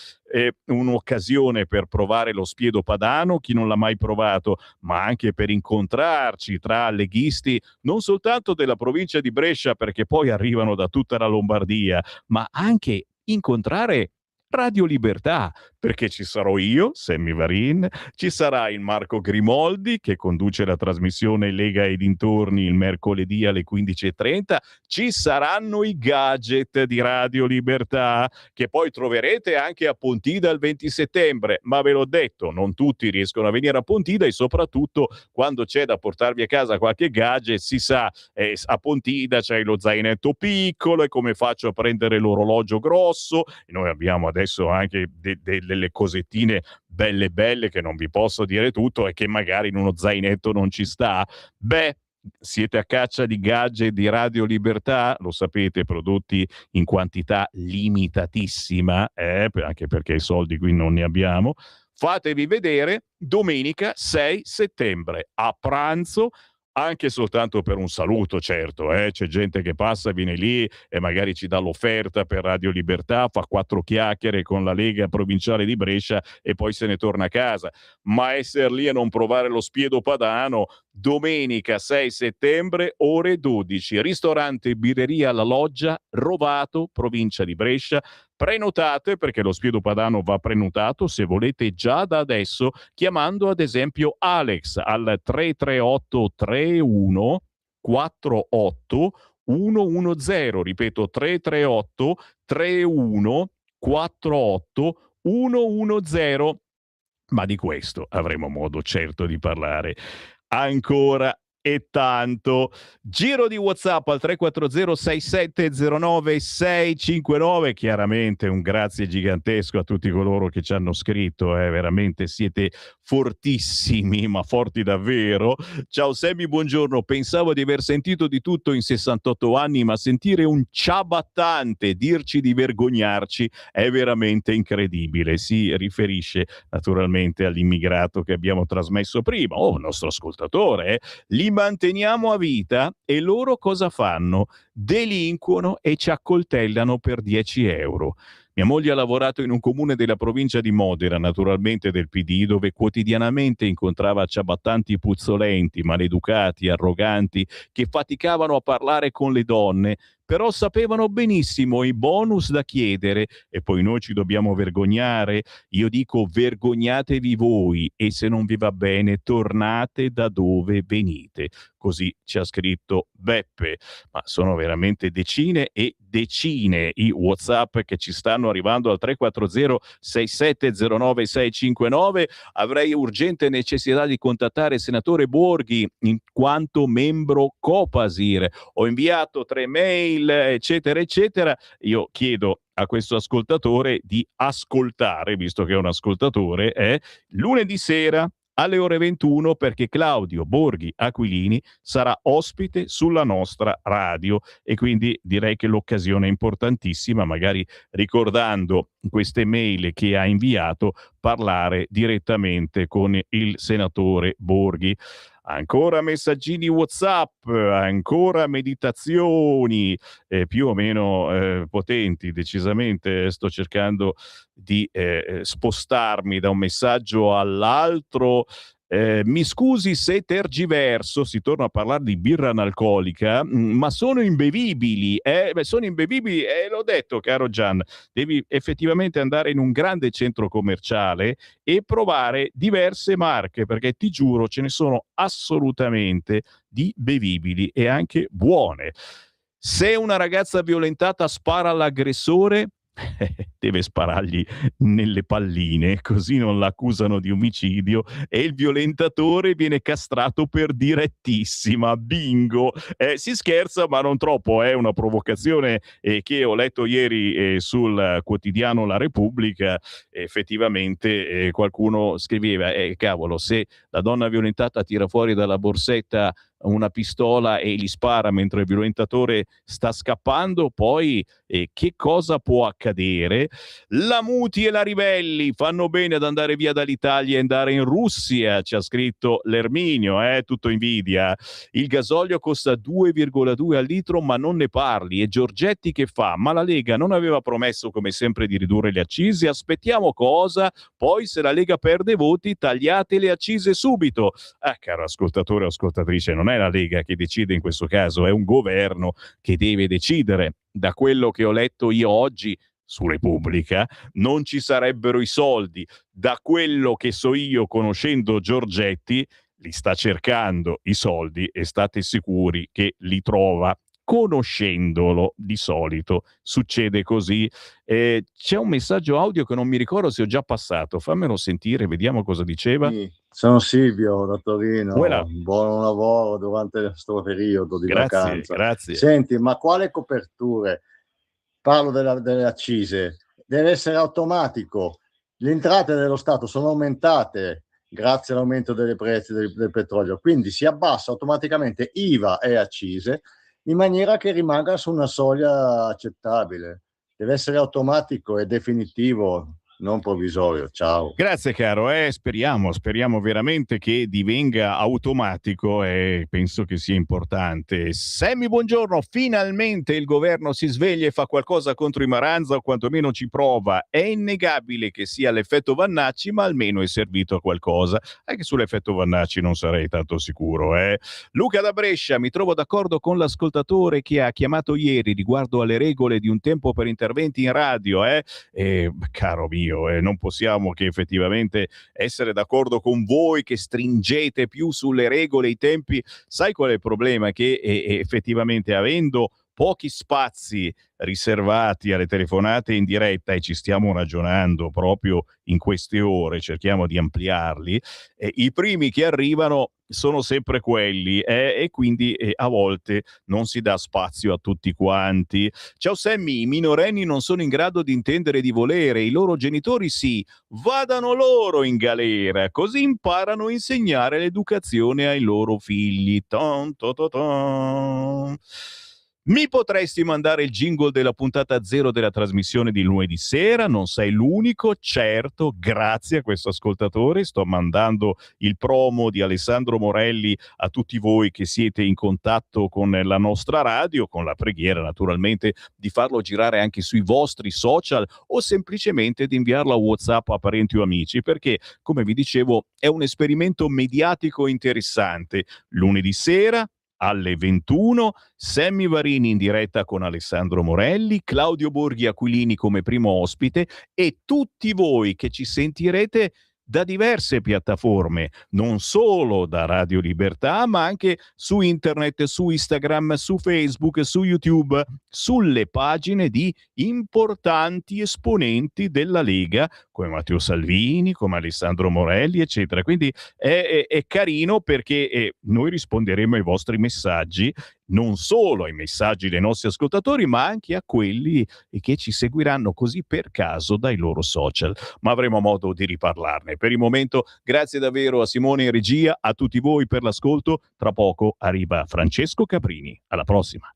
un'occasione per provare lo Spiedo Padano, chi non l'ha mai provato, ma anche per incontrarci tra leghisti non soltanto della provincia di Brescia, perché poi arrivano da tutta la Lombardia, ma anche incontrare Radio Libertà, perché ci sarò io, Sammy Varin, ci sarà il Marco Grimoldi che conduce la trasmissione Lega e dintorni il mercoledì alle 15:30, ci saranno i gadget di Radio Libertà che poi troverete anche a Pontida il 20 settembre, ma ve l'ho detto, non tutti riescono a venire a Pontida e soprattutto quando c'è da portarvi a casa qualche gadget, si sa, a Pontida c'è lo zainetto piccolo e come faccio a prendere l'orologio grosso, e noi abbiamo adesso anche delle cosettine belle che non vi posso dire tutto e che magari in uno zainetto non ci sta. Beh, siete a caccia di gadget di Radio Libertà? Lo sapete, prodotti in quantità limitatissima, anche perché i soldi qui non ne abbiamo. Fatevi vedere domenica 6 settembre a pranzo, anche soltanto per un saluto, certo, c'è gente che passa, viene lì e magari ci dà l'offerta per Radio Libertà, fa 4 chiacchiere con la Lega Provinciale di Brescia e poi se ne torna a casa. Ma essere lì e non provare lo spiedo padano, domenica 6 settembre, ore 12, ristorante Birreria La Loggia, Rovato, provincia di Brescia. Prenotate, perché lo spiedo padano va prenotato se volete già da adesso, chiamando ad esempio Alex al 338 31 48 110, ripeto 338 31 48 110. Ma di questo avremo modo certo di parlare ancora e tanto. Giro di WhatsApp al 340 6709 659. Chiaramente un grazie gigantesco a tutti coloro che ci hanno scritto, veramente siete fortissimi, ma forti davvero. Ciao Sammy, buongiorno. Pensavo di aver sentito di tutto in 68 anni, ma sentire un ciabattante dirci di vergognarci è veramente incredibile. Si riferisce naturalmente all'immigrato che abbiamo trasmesso prima, il nostro ascoltatore, li manteniamo a vita e loro cosa fanno? Delinquono e ci accoltellano per 10 euro. Mia moglie ha lavorato in un comune della provincia di Modena, naturalmente del PD, dove quotidianamente incontrava ciabattanti puzzolenti, maleducati, arroganti, che faticavano a parlare con le donne, però sapevano benissimo i bonus da chiedere e poi noi ci dobbiamo vergognare. Io dico vergognatevi voi e se non vi va bene tornate da dove venite. Così ci ha scritto Beppe. Ma sono veramente decine e decine i WhatsApp che ci stanno arrivando al 340 6709 659. Avrei urgente necessità di contattare il senatore Borghi in quanto membro Copasir. Ho inviato 3 mail, eccetera, eccetera. Io chiedo a questo ascoltatore di ascoltare, visto che è un ascoltatore, lunedì sera alle ore 21, perché Claudio Borghi Aquilini sarà ospite sulla nostra radio e quindi direi che l'occasione è importantissima, magari ricordando queste mail che ha inviato, parlare direttamente con il senatore Borghi. Ancora messaggini WhatsApp, ancora meditazioni più o meno potenti, decisamente sto cercando di spostarmi da un messaggio all'altro. Mi scusi se tergiverso, si torna a parlare di birra analcolica, ma sono imbevibili, sono imbevibili e l'ho detto, caro Gian, devi effettivamente andare in un grande centro commerciale e provare diverse marche, perché ti giuro ce ne sono assolutamente di bevibili e anche buone. Se una ragazza violentata spara all'aggressore, deve sparargli nelle palline, così non l'accusano di omicidio e il violentatore viene castrato per direttissima. Bingo! Si scherza, ma non troppo, è una provocazione che ho letto ieri sul quotidiano La Repubblica. Effettivamente qualcuno scriveva, cavolo, se la donna violentata tira fuori dalla borsetta una pistola e gli spara mentre il violentatore sta scappando, poi che cosa può accadere? La Muti e la Rivelli fanno bene ad andare via dall'Italia e andare in Russia, ci ha scritto l'Erminio, tutto invidia. Il gasolio costa 2,2 al litro, ma non ne parli. E Giorgetti che fa? Ma la Lega non aveva promesso come sempre di ridurre le accise? Aspettiamo cosa? Poi se la Lega perde voti tagliate le accise subito. Caro ascoltatore o ascoltatrice, non è la Lega che decide in questo caso, è un governo che deve decidere. Da quello che ho letto io oggi su Repubblica non ci sarebbero i soldi. Da quello che so io, conoscendo Giorgetti, li sta cercando i soldi e state sicuri che li trova. Conoscendolo, di solito succede così. C'è un messaggio audio che non mi ricordo se ho già passato, fammelo sentire, vediamo cosa diceva. Sì, sono Silvio da Torino. Voilà. Buon lavoro durante questo periodo di Grazie, vacanza. grazie. Senti, ma quale coperture? Parlo delle accise. deve essere automatico. Le entrate dello Stato sono aumentate grazie all'aumento dei prezzi del petrolio, quindi si abbassa automaticamente IVA e accise in maniera che rimanga su una soglia accettabile. Deve essere automatico e definitivo, non provvisorio. Ciao. Grazie caro, speriamo veramente che divenga automatico e penso che sia importante. Sammy, buongiorno, finalmente il governo si sveglia e fa qualcosa contro i Maranza o quantomeno ci prova. È innegabile che sia l'effetto Vannacci, ma almeno è servito a qualcosa. Anche sull'effetto Vannacci non sarei tanto sicuro. Luca da Brescia, mi trovo d'accordo con l'ascoltatore che ha chiamato ieri riguardo alle regole di un tempo per interventi in radio. Caro mio, non possiamo che effettivamente essere d'accordo con voi che stringete più sulle regole, i tempi. Sai qual è il problema? Che effettivamente avendo pochi spazi riservati alle telefonate in diretta, e ci stiamo ragionando proprio in queste ore, cerchiamo di ampliarli, i primi che arrivano sono sempre quelli e quindi a volte non si dà spazio a tutti quanti. Ciao Sammy, i minorenni non sono in grado di intendere e di volere, i loro genitori sì, vadano loro in galera, così imparano a insegnare l'educazione ai loro figli. Ton, ton, ton, ton. Mi potresti mandare il jingle della puntata 0 della trasmissione di lunedì sera? Non sei l'unico, certo, grazie a questo ascoltatore. Sto mandando il promo di Alessandro Morelli a tutti voi che siete in contatto con la nostra radio, con la preghiera naturalmente di farlo girare anche sui vostri social o semplicemente di inviarlo a WhatsApp a parenti o amici, perché, come vi dicevo, è un esperimento mediatico interessante. Lunedì sera alle 21, Sammy Varini in diretta con Alessandro Morelli, Claudio Borghi Aquilini come primo ospite e tutti voi che ci sentirete da diverse piattaforme, non solo da Radio Libertà, ma anche su internet, su Instagram, su Facebook, su YouTube, sulle pagine di importanti esponenti della Lega, come Matteo Salvini, come Alessandro Morelli, eccetera. Quindi è carino perché noi risponderemo ai vostri messaggi, non solo ai messaggi dei nostri ascoltatori, ma anche a quelli che ci seguiranno così per caso dai loro social. Ma avremo modo di riparlarne. Per il momento, grazie davvero a Simone in regia, a tutti voi per l'ascolto. Tra poco arriva Francesco Caprini. Alla prossima.